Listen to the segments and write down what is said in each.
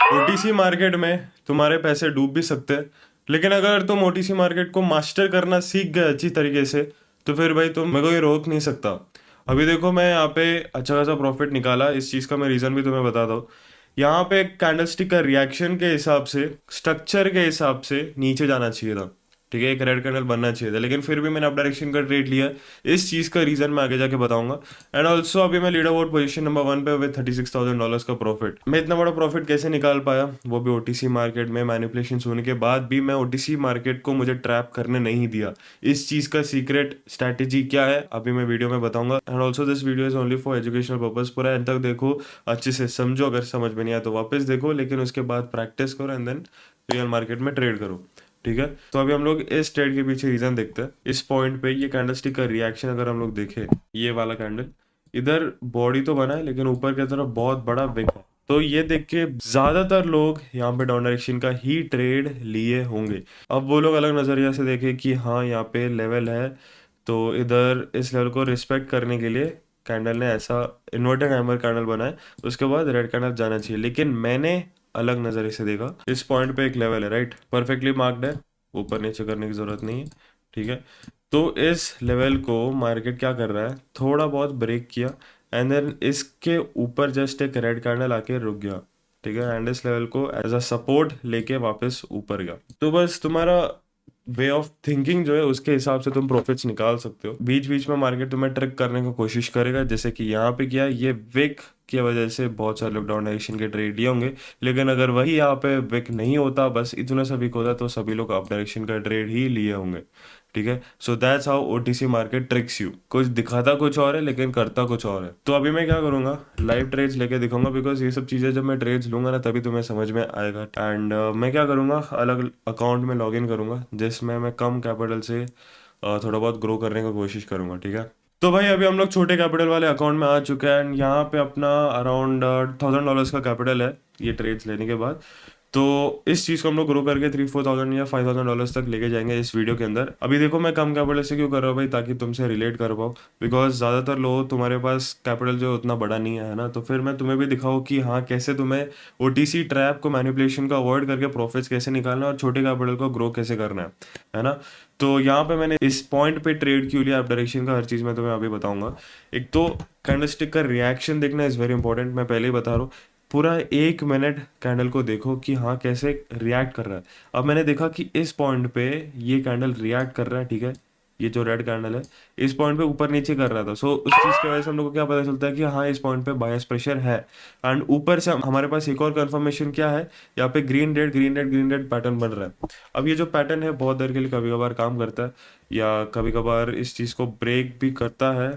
OTC market में तुम्हारे पैसे डूब भी सकते हैं, लेकिन अगर तुम ओटीसी मार्केट को मास्टर करना सीख गए अच्छी तरीके से, तो फिर भाई तुम मेरे को ये रोक नहीं सकता। अभी देखो मैं यहाँ पे अच्छा खासा प्रॉफिट निकाला, इस चीज़ का मैं रीज़न भी तुम्हें बताता हूँ। यहाँ पे कैंडलस्टिक का रिएक्शन के हिसाब से, स्ट्रक्चर के हिसाब से नीचे जाना चाहिए था, ठीक है, एक रेड कैंडल बनना चाहिए था, लेकिन फिर भी मैंने अप डायरेक्शन का ट्रेड लिया। इस चीज़ का रीज़न मैं आगे जाके बताऊंगा। एंड ऑल्सो अभी मैं लीडर बोर्ड पोजीशन नंबर 1 पे विद $36,000 का प्रॉफिट। मैं इतना बड़ा प्रॉफिट कैसे निकाल पाया, वो भी ओटीसी मार्केट में मैनिपुलेशन होने के बाद भी मैं ओटीसी मार्केट को मुझे ट्रैप करने नहीं दिया। इस चीज़ का सीक्रेट स्ट्रैटेजी क्या है अभी मैं वीडियो में बताऊंगा। And also this video is only for educational purpose. पूरा एंड तक देखो, अच्छे से समझो, अगर समझ में नहीं आया तो वापस देखो, लेकिन उसके बाद प्रैक्टिस करो एंड देन रियल मार्केट में ट्रेड करो, ठीक है। तो अभी हम लोग इस ट्रेड के पीछे रीजन देखते हैं। इस पॉइंट पे ये कैंडलस्टिक का रिएक्शन अगर हम लोग देखें, ये वाला कैंडल इधर बॉडी तो बना है, लेकिन ऊपर की तरफ बहुत बड़ा विक है। तो ये देख के ज्यादातर लोग यहाँ पे डाउन डायरेक्शन का ही ट्रेड लिए होंगे। अब वो लोग अलग नजरिया से देखे कि हाँ यहाँ पे लेवल है, तो इधर इस लेवल को रिस्पेक्ट करने के लिए कैंडल ने ऐसा इन्वर्टेड हैमर कैंडल बनाया, उसके बाद रेड कैंडल जाना चाहिए। लेकिन मैंने अलग नज़रिए से देखा। इस पॉइंट पे एक लेवल है, राइट, परफेक्टली मार्क्ड है, ऊपर नीचे करने की ज़रूरत नहीं है, ठीक है। तो इस लेवल को मार्केट क्या कर रहा है, थोड़ा बहुत ब्रेक किया एंड देन इसके ऊपर जस्ट एक रेड कैंडल आके रुक गया, ठीक है, एंड इस लेवल को एज अ सपोर्ट लेके वापस ऊपर गया। तो बस तुम्हारा वे ऑफ थिंकिंग जो है उसके हिसाब से तुम प्रॉफिट्स निकाल सकते हो। बीच बीच में मार्केट तुम्हें ट्रिक करने की कोशिश करेगा, जैसे कि यहाँ पे किया, ये विक की वजह से बहुत सारे लोग डाउन डायरेक्शन के ट्रेड लिए होंगे। लेकिन अगर वही यहाँ पे विक नहीं होता, बस इतना सा विक होता, तो सभी लोग अप डायरेक्शन का ट्रेड ही लिए होंगे, ठीक है। So that's how OTC market tricks you. कुछ दिखाता कुछ और है लेकिन करता कुछ और है। तो अभी मैं क्या करूंगा, लाइव ट्रेड्स लेके दिखाऊंगा, बिकॉज ये सब चीज़ें जब मैं ट्रेड्स लूंगा ना तभी तुम्हें समझ में आएगा। एंड मैं क्या करूंगा, अलग अकाउंट में लॉग इन करूंगा जिसमें मैं कम कैपिटल से थोड़ा बहुत ग्रो करने की कोशिश करूंगा, ठीक है। तो भाई अभी हम लोग छोटे कैपिटल वाले अकाउंट में आ चुके हैं एंड यहाँ पे अपना अराउंड $1,000 का कैपिटल है ये ट्रेड्स लेने के बाद। तो इस चीज़ को हम लोग ग्रो करके 3-4 thousand या $5,000 तक लेके जाएंगे इस वीडियो के अंदर। अभी देखो मैं कम कैपिटल से क्यों कर रहा हूँ भाई, ताकि तुमसे रिलेट कर पाओ, बिकॉज ज़्यादातर लोग तुम्हारे पास कैपिटल जो उतना बड़ा नहीं है ना, तो फिर मैं तुम्हें भी दिखाऊँ कि हाँ कैसे तुम्हें ओटीसी ट्रैप को, मैनिपुलेशन को अवॉइड करके प्रॉफिट्स कैसे निकालना है और छोटे कैपिटल को ग्रो कैसे करना है ना। तो यहाँ पे मैंने इस पॉइंट पे ट्रेड क्यों लिया, अप डायरेक्शन का हर चीज़ मैं तुम्हें अभी बताऊंगा। एक तो कैंडलस्टिक का रिएक्शन देखना इज़ वेरी इंपॉर्टेंट, मैं पहले ही बता रहा हूँ। पूरा 1 मिनट कैंडल को देखो कि हाँ कैसे रिएक्ट कर रहा है। अब मैंने देखा कि इस पॉइंट पे ये कैंडल रिएक्ट कर रहा है, ठीक है, ये जो रेड कैंडल है इस पॉइंट पे ऊपर नीचे कर रहा था। सो उस चीज़ की वजह से हम लोग को क्या पता चलता है कि हाँ इस पॉइंट पे बायस प्रेशर है। एंड ऊपर से हमारे पास एक और कंफर्मेशन क्या है, यहाँ पे green red green red green red pattern बन रहा है। अब ये जो पैटर्न है बहुत देर के लिए कभी कभार काम करता है, या कभी कभार इस चीज़ को ब्रेक भी करता है।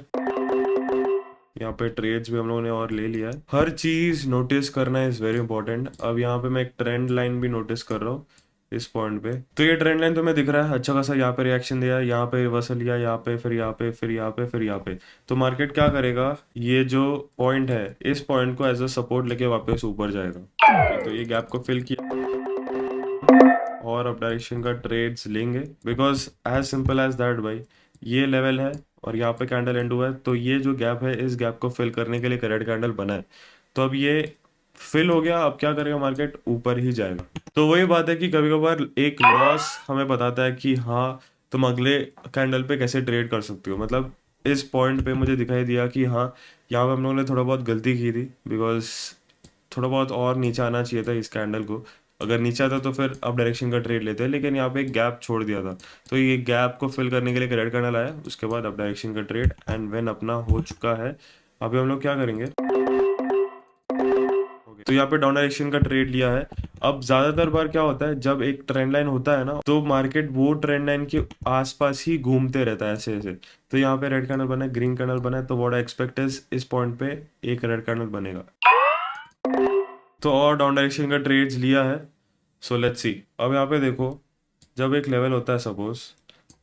यहाँ पे ट्रेड्स भी हम लोगों ने और ले लिया है। हर चीज नोटिस करना इज वेरी इंपॉर्टेंट। अब यहाँ पे मैं एक ट्रेंड लाइन भी नोटिस कर रहा हूँ इस पॉइंट पे। तो ये ट्रेंड लाइन तुम्हें दिख रहा है, अच्छा खासा यहाँ पे रिएक्शन दिया, यहाँ पे रिवर्सल लिया, यहाँ पे फिर यहाँ पे फिर यहाँ पे फिर यहाँ पे। तो मार्केट क्या करेगा, ये जो पॉइंट है इस पॉइंट को एज अ सपोर्ट लेके वापस ऊपर जाएगा। तो ये गैप को फिल किया और अप डायरेक्शन का ट्रेड्स लेंगे, because as simple as that भाई। ये लेवल है और यहाँ पे कैंडल एंड हुआ है, तो ये जो गैप है इस गैप को फिल करने के लिए रेड कैंडल बना है। तो अब ये फिल हो गया, अब क्या करेगा मार्केट, ऊपर ही जाएगा। तो वही बात है कि कभी कभार एक लॉस हमें बताता है कि हाँ तुम अगले कैंडल पे कैसे ट्रेड कर सकते हो। मतलब इस पॉइंट पे मुझे दिखाई दिया कि हाँ यहाँ पे हम लोगों ने थोड़ा बहुत गलती की थी, बिकॉज थोड़ा बहुत और नीचे आना चाहिए था इस कैंडल को। अगर नीचे आता तो फिर अब डायरेक्शन का ट्रेड लेते हैं, लेकिन यहाँ पे एक गैप छोड़ दिया था। तो ये गैप को फिल करने के लिए रेड कैंडल आया, उसके बाद अब डायरेक्शन का ट्रेड एंड व्हेन अपना हो चुका है। अभी हम लोग क्या करेंगे, तो यहाँ पे डाउन डायरेक्शन का ट्रेड लिया है। अब ज्यादातर बार क्या होता है, जब एक ट्रेंड लाइन होता है ना, तो मार्केट वो ट्रेंड लाइन के आसपास ही घूमते रहता है ऐसे ऐसे। तो यहाँ पे रेड कैंडल बना है, ग्रीन कैंडल बना है, तो व्हाट आई एक्सपेक्ट इज इस पॉइंट पे एक रेड कैंडल बनेगा। तो और डाउन डायरेक्शन का ट्रेड्स लिया है। So let's see. अब यहाँ पे देखो, जब एक लेवल होता है सपोज,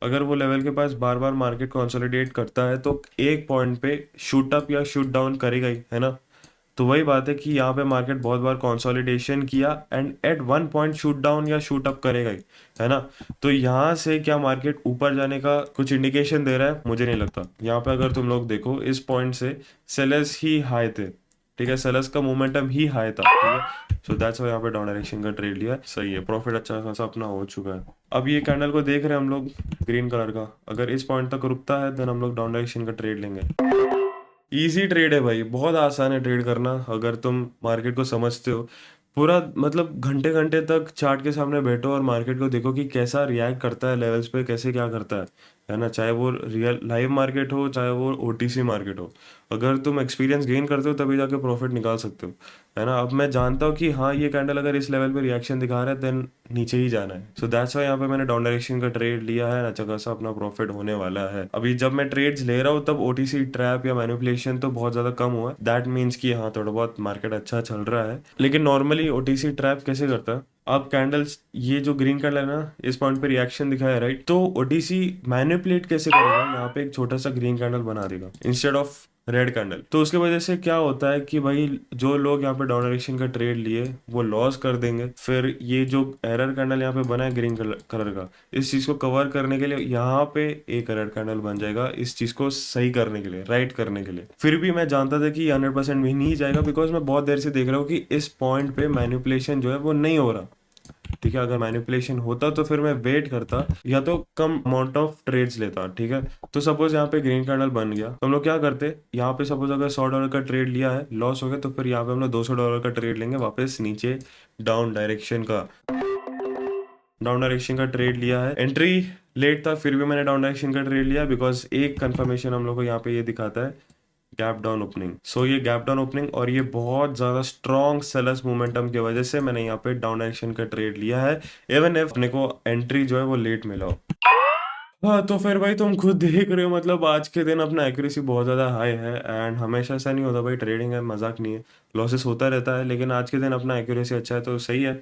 अगर वो लेवल के पास बार बार मार्केट कंसोलिडेट करता है तो एक पॉइंट पे शूट अप या शूट डाउन करेगा ही, है ना। तो वही बात है कि यहाँ पे मार्केट बहुत बार कंसोलिडेशन किया and at one point shoot down या शूट अप करेगा ही, है ना। तो यहाँ से क्या मार्केट ऊपर जाने का कुछ इंडिकेशन दे रहा है, मुझे नहीं लगता। यहाँ पे अगर तुम लोग देखो इस पॉइंट से सेलर्स ही हाई थे, ठीक है, सेलर्स का मोमेंटम ही हाई था, ठीक है। सो दैट्स वाई यहाँ पे डाउन डायरेक्शन का ट्रेड लिया, सही है, प्रॉफिट अच्छा खासा अपना हो चुका है। अब ये कैंडल को देख रहे हैं हम लोग ग्रीन कलर का, अगर इस पॉइंट तक रुकता है देन हम लोग डाउन डायरेक्शन का ट्रेड लेंगे। इजी ट्रेड है भाई, बहुत आसान है ट्रेड करना अगर तुम मार्केट को समझते हो। पूरा मतलब घंटे घंटे तक चार्ट के सामने बैठो और मार्केट को देखो कि कैसा रिएक्ट करता है लेवल्स पे, कैसे क्या करता है ना। चाहे वो रियल लाइव मार्केट हो, चाहे वो ओटीसी मार्केट हो, अगर तुम एक्सपीरियंस गेन करते हो तभी जाके प्रॉफिट निकाल सकते हो, है ना। अब मैं जानता हूँ कि हाँ ये कैंडल अगर इस लेवल पे रिएक्शन दिखा रहा है देन नीचे ही जाना है। सो दैट्स वाई यहाँ पे मैंने डाउन डायरेक्शन का ट्रेड लिया है, अच्छा खासा अपना प्रॉफिट होने वाला है। अभी जब मैं ट्रेड्स ले रहा हूँ तब ओटीसी ट्रैप या मैनिपुलेशन तो बहुत ज्यादा कम हुआ है, दैट मीन्स कि हाँ थोड़ा बहुत मार्केट अच्छा चल रहा है। लेकिन नॉर्मली ओटीसी ट्रैप कैसे करता है, अब कैंडल्स ये जो ग्रीन कैंडल है ना, इस पॉइंट पे रिएक्शन दिखाया राइट, तो ओटीसी मैनिपुलेट कैसे करेगा, यहाँ पे एक छोटा सा ग्रीन कैंडल बना देगा इंस्टेड ऑफ रेड कैंडल। तो उसके वजह से क्या होता है कि भाई जो लोग यहाँ पे डाउन डायरेक्शन का ट्रेड लिए वो लॉस कर देंगे। फिर ये जो एरर कैंडल यहाँ पे बना है ग्रीन कलर का, इस चीज को कवर करने के लिए यहाँ पे एक रेड कैंडल बन जाएगा, इस चीज को सही करने के लिए, राइट करने के लिए। फिर भी मैं जानता था कि 100% भी नहीं जाएगा, बिकॉज मैं बहुत देर से देख रहा हूँ कि इस पॉइंट पे मैनिपुलेशन जो है वो नहीं हो रहा, ठीक है। अगर मैनिपुलेशन होता तो फिर मैं वेट करता या तो कम अमाउंट ऑफ ट्रेड्स लेता, ठीक है। तो सपोज यहाँ पे ग्रीन कैंडल बन गया तो हम लोग क्या करते, यहाँ पे सपोज अगर $100 का ट्रेड लिया है, लॉस हो गया, तो फिर यहाँ पे हम लोग $200 का ट्रेड लेंगे वापस नीचे डाउन डायरेक्शन का। डाउन डायरेक्शन का ट्रेड लिया है, एंट्री लेट था फिर भी मैंने डाउन डायरेक्शन का ट्रेड लिया, बिकॉज एक कंफर्मेशन हम लोग को यहाँ पे ये दिखाता है गैप डाउन ओपनिंग। सो ये गैप डाउन ओपनिंग और ये बहुत ज्यादा स्ट्रॉन्ग सेलर्स मोमेंटम की वजह से मैंने यहाँ पे डाउन डायरेक्शन का ट्रेड लिया है, इवन इफ अपने को एंट्री जो है वो लेट मिला हो। हाँ तो फिर भाई तुम खुद देख रहे हो, मतलब आज के दिन अपना एक्यूरेसी बहुत ज़्यादा हाई है, एंड हमेशा ऐसा नहीं होता भाई, ट्रेडिंग है, मजाक नहीं है, लॉसेस होता रहता है, लेकिन आज के दिन अपना एक्यूरेसी अच्छा है तो सही है।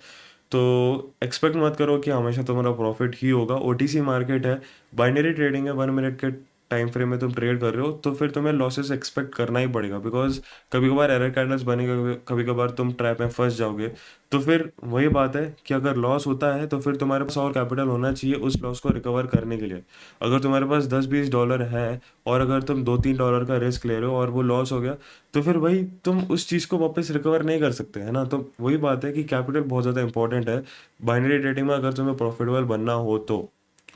तो एक्सपेक्ट मत करो कि हमेशा तुम्हारा प्रॉफिट ही होगा, ओटीसी मार्केट है, बाइनरी ट्रेडिंग है, 1 मिनट के टाइम फ्रेम में तुम ट्रेड कर रहे हो तो फिर तुम्हें लॉसेस एक्सपेक्ट करना ही पड़ेगा, बिकॉज कभी कभार एरर कैंडल्स बनेगा, कभी कभार तुम ट्रैप में फंस जाओगे। तो फिर वही बात है कि अगर लॉस होता है तो फिर तुम्हारे पास और कैपिटल होना चाहिए उस लॉस को रिकवर करने के लिए। अगर तुम्हारे पास $10-20 है और अगर तुम $2-3 का रिस्क ले रहे हो और वो लॉस हो गया, तो फिर भाई तुम उस चीज़ को वापस रिकवर नहीं कर सकते, है ना। तो वही बात है कि कैपिटल बहुत ज़्यादा इंपॉर्टेंट है बाइनरी ट्रेडिंग में, अगर तुम्हें प्रॉफिटेबल बनना हो तो।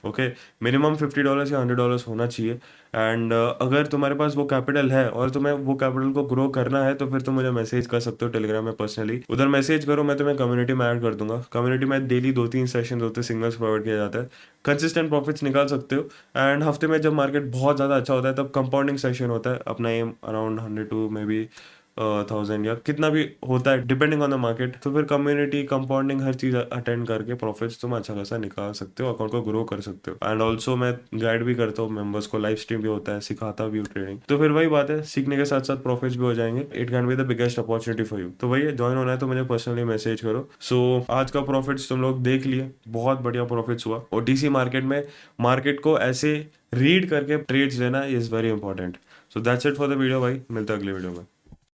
ओके, मिनिमम $50 या $100 होना चाहिए। एंड अगर तुम्हारे पास वो कैपिटल है और तुम्हें वो कैपिटल को ग्रो करना है तो फिर तुम मुझे मैसेज कर सकते हो टेलीग्राम में पर्सनली, उधर मैसेज करो, मैं तुम्हें कम्युनिटी में ऐड कर दूंगा। कम्युनिटी में डेली 2-3 सेशन होते हैं, सिंगल्स प्रोवाइड किया जाता है, कंसिस्टेंट प्रॉफिट्स निकाल सकते हो। एंड हफ्ते में जब मार्केट बहुत ज़्यादा अच्छा होता है तब कंपाउंडिंग सेशन होता है, अपना aim around 100 to maybe 1000 या कितना भी होता है डिपेंडिंग ऑन द मार्केट। तो फिर कम्युनिटी कंपाउंडिंग हर चीज़ अटेंड करके प्रॉफिट्स तुम अच्छा खासा निकाल सकते हो, अकाउंट को ग्रो कर सकते हो। एंड ऑल्सो मैं गाइड भी करता हूँ मेंबर्स को, लाइव स्ट्रीम भी होता है, सिखाता भी हूँ ट्रेडिंग। तो फिर वही बात है, सीखने के साथ साथ प्रॉफिट्स भी हो जाएंगे, it can be the biggest opportunity for you. तो वही ज्वाइन होना है तो मुझे पर्सनली मैसेज करो। सो आज का प्रॉफिट्स तुम लोग देख लिए, बहुत बढ़िया प्रॉफिट्स हुआ ओटीसी मार्केट में। मार्केट को ऐसे रीड करके ट्रेड्स लेना is very important. So that's it for the video भाई, मिलते हैं अगले वीडियो में।